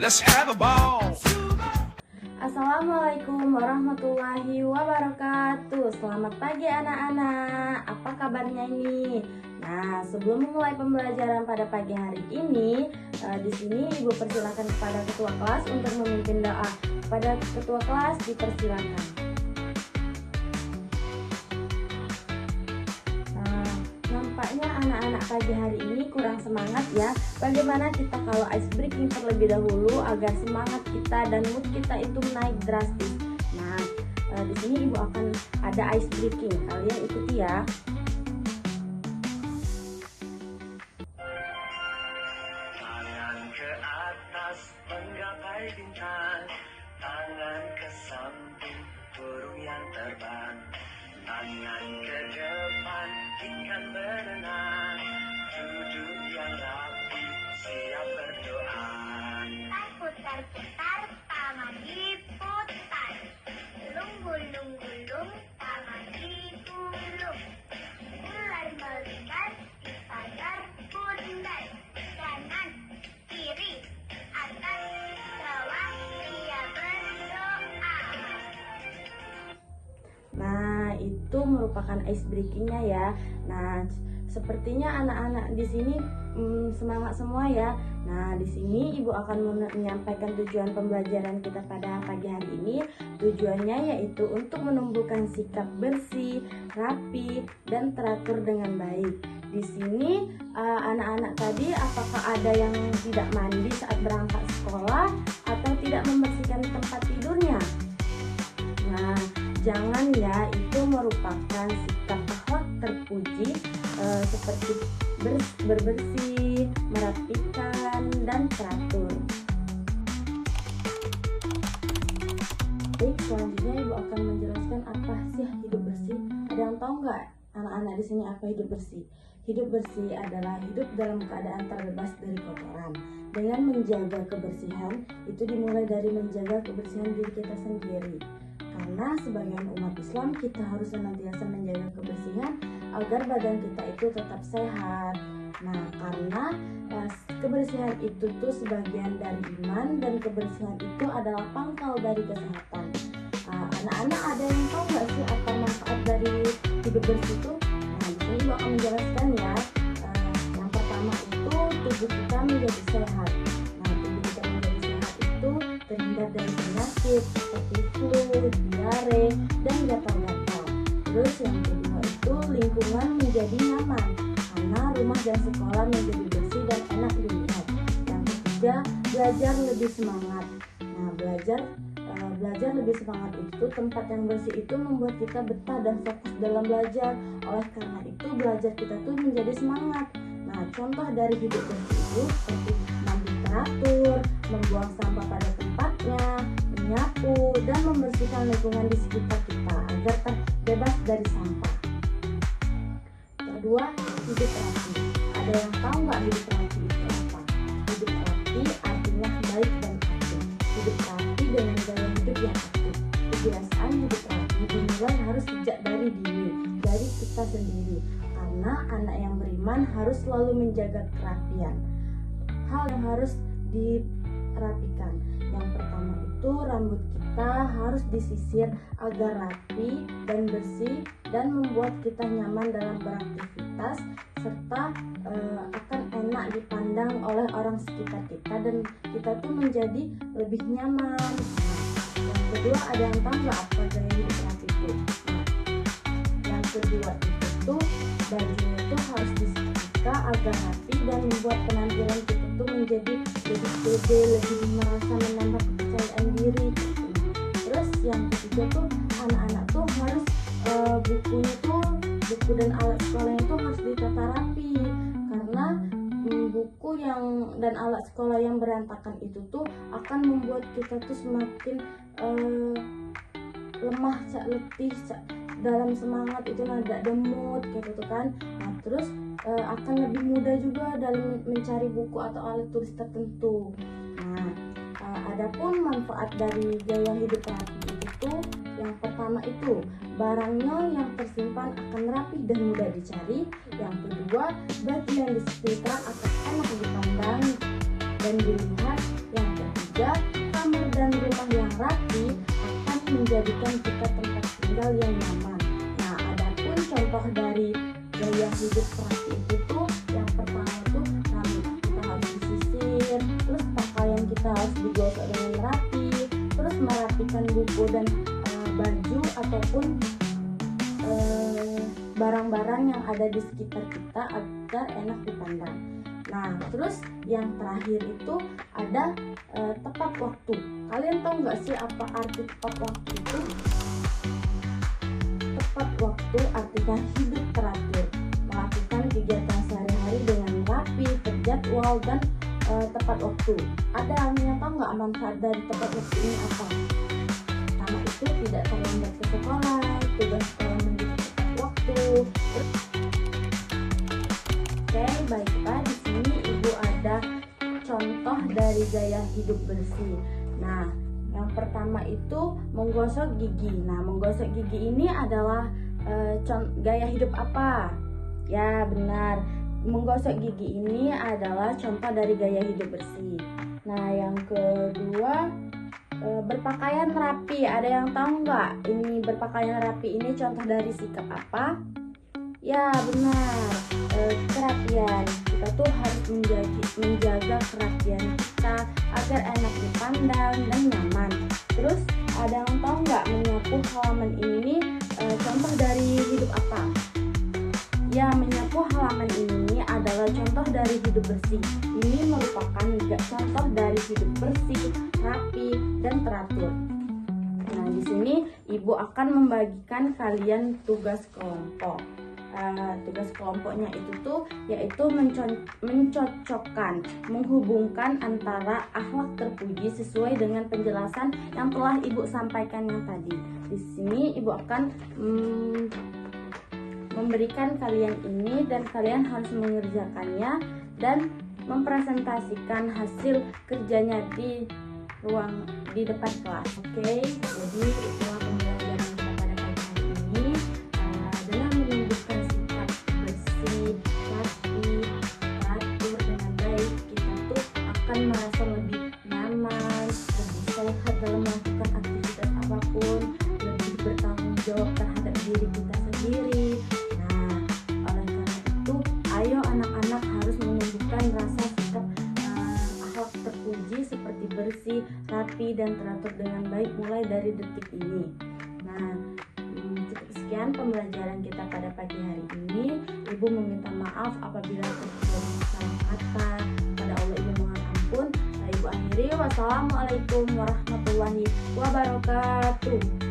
Let's have a ball. Assalamualaikum warahmatullahi wabarakatuh. Selamat pagi anak-anak. Apa kabarnya ini? Nah, sebelum memulai pembelajaran pada pagi hari ini, di sini Ibu persilakan kepada ketua kelas untuk memimpin doa. Kepada ketua kelas dipersilakan. Nampaknya anak-anak pagi hari ini kurang semangat ya. Bagaimana kita kalau ice breaking terlebih dahulu agar semangat kita dan mood kita itu naik drastis. Nah, di sini Ibu akan ada ice breaking. Kalian ikuti ya. Tangan ke atas menggapai bintang, tangan ke samping burung yang terbang, tangan ke depan ikan berenang, duduk yang rapi siap berdoa. Putar-putar, tangan diputar. Gulung-gulung-gulung, tangan digulung. Ular melingkar, dipagar bundar. Kanan, kiri, atas, bawah, dia berdoa. Nah, itu merupakan ice breakingnya ya. Nah, sepertinya anak-anak di sini semangat semua ya. Nah, di sini Ibu akan menyampaikan tujuan pembelajaran kita pada pagi hari ini. Tujuannya yaitu untuk menumbuhkan sikap bersih, rapi, dan teratur dengan baik. Di sini anak-anak tadi apakah ada yang tidak mandi saat berangkat sekolah atau tidak membersihkan tempat tidurnya? Nah, jangan ya, itu merupakan sikap akhlak terpuji seperti berbersih, merapikan, dan teratur. Baik, selanjutnya Ibu akan menjelaskan apa sih hidup bersih. Ada yang tahu nggak anak-anak di sini apa hidup bersih? Hidup bersih adalah hidup dalam keadaan terbebas dari kotoran. Dengan menjaga kebersihan, itu dimulai dari menjaga kebersihan diri kita sendiri. Karena sebagai umat Islam kita harus senantiasa menjaga kebersihan agar badan kita itu tetap sehat. Nah, karena kebersihan itu tuh sebagian dari iman dan kebersihan itu adalah pangkal dari kesehatan. Anak-anak ada yang tahu nggak sih apa manfaat dari hidup bersih itu? Nah, di sini Ibu akan menjelaskan ya. Yang pertama itu tubuh kita menjadi sehat. Nah, tubuh kita menjadi sehat itu terhindar dari penyakit seperti flu, diare, dan gatal-gatal. Terus yang kedua itu lingkungan menjadi nyaman karena rumah dan sekolah menjadi bersih dan enak dilihat. Yang ketiga, belajar lebih semangat. Nah, belajar lebih semangat itu tempat yang bersih itu membuat kita betah dan fokus dalam belajar. Oleh karena itu belajar kita tuh menjadi semangat. Nah, contoh dari hidup bersih itu seperti mandi teratur, membuang sampah pada tempatnya, menyapu, dan membersihkan lingkungan di sekitar kita agar terbebas dari sampah. Kedua, hidup rapi. Ada yang tahu nggak hidup rapi itu apa? Hidup rapi artinya baik dan aktif. Hidup rapi dengan gaya hidup yang aktif. Kebiasaan hidup rapi dimulai harus sejak dari diri, dari kita sendiri. Karena anak yang beriman harus selalu menjaga kerapian. Hal yang harus dirapikan. Yang pertama itu rambut kita harus disisir agar rapi dan bersih dan membuat kita nyaman dalam beraktivitas serta akan enak dipandang oleh orang sekitar kita dan kita tuh menjadi lebih nyaman. Yang kedua, ada yang tahu nggak apa gaya hidup rapi itu? Yang kedua itu tuh bajunya itu harus disetrika agar rapi dan membuat penampilan kita tuh menjadi lebih pede, lebih merasa menambah kepercayaan diri. Terus yang ketiga tuh anak-anak tuh harus buku dan alat sekolahnya tuh harus ditata rapi karena buku dan alat sekolah yang berantakan itu tuh akan membuat kita tuh semakin lemah, letih, dalam semangat itu nada demut kayak gitu kan. Nah, terus akan lebih mudah juga dalam mencari buku atau alat tulis tertentu. Nah, adapun manfaat dari gaya hidup rapi itu yang pertama itu barangnya yang tersimpan akan rapi dan mudah dicari. Yang kedua, baju yang disetrika akan enak dipandang dan dilihat. Yang ketiga, kita tempat tinggal yang nyaman. Nah, adapun contoh dari gaya hidup terapi itu tuh yang pertama tuh kita harus disisir, terus pakaian kita harus digosok dengan rapi, terus merapikan buku dan baju ataupun barang-barang yang ada di sekitar kita agar enak dipandang. Nah, terus yang terakhir itu ada tepat waktu. Kalian tahu nggak sih apa arti tepat waktu itu? Tepat waktu artinya hidup teratur, melakukan kegiatan sehari-hari dengan rapi, terjadwal, dan tepat waktu. Ada yang tahu nggak manfaat dari tepat waktu ini apa? Pertama itu tidak terlambat ke sekolah, tugas sekolah menjadi tepat waktu. Oke, baiklah, di sini Ibu ada contoh dari gaya hidup bersih. Nah, yang pertama itu menggosok gigi. Nah, menggosok gigi ini adalah gaya hidup apa? Ya, benar. Menggosok gigi ini adalah contoh dari gaya hidup bersih. Nah, yang kedua berpakaian rapi. Ada yang tahu nggak? Ini berpakaian rapi ini contoh dari sikap apa? Ya, benar. Kerapian. Kita tuh harus menjaga kerapian kita agar enak dipandang dan nyaman. Terus ada yang tahu nggak menyapu halaman ini contoh dari hidup apa? Ya, menyapu halaman ini adalah contoh dari hidup bersih. Ini merupakan contoh dari hidup bersih, rapi, dan teratur. Nah, di sini Ibu akan membagikan kalian tugas kelompok. Tugas kelompoknya itu tuh yaitu mencocokkan, menghubungkan antara akhlak terpuji sesuai dengan penjelasan yang telah Ibu sampaikan yang tadi. Di sini Ibu akan memberikan kalian ini dan kalian harus mengerjakannya dan mempresentasikan hasil kerjanya di depan kelas. Oke, jadi itulah pembelajaran kita pada pagi hari ini. Dengan menunjukkan sikap bersih, rapi, teratur dengan baik, kita tuh akan merasa lebih nyaman, lebih sehat dalam melakukan aktivitas apapun, lebih bertanggung jawab terhadap diri kita sendiri. Nah, oleh karena itu, ayo anak-anak harus menunjukkan rasa sikap akhlak terpuji seperti bersih, rapi, dan teratur dengan baik mulai dari detik ini. Nah, cukup sekian pembelajaran kita pada pagi hari ini. Ibu meminta maaf apabila terjadi salah kata. Pada Allah Ibu mohon ampun. Ibu akhiri, wassalamualaikum warahmatullahi wabarakatuh.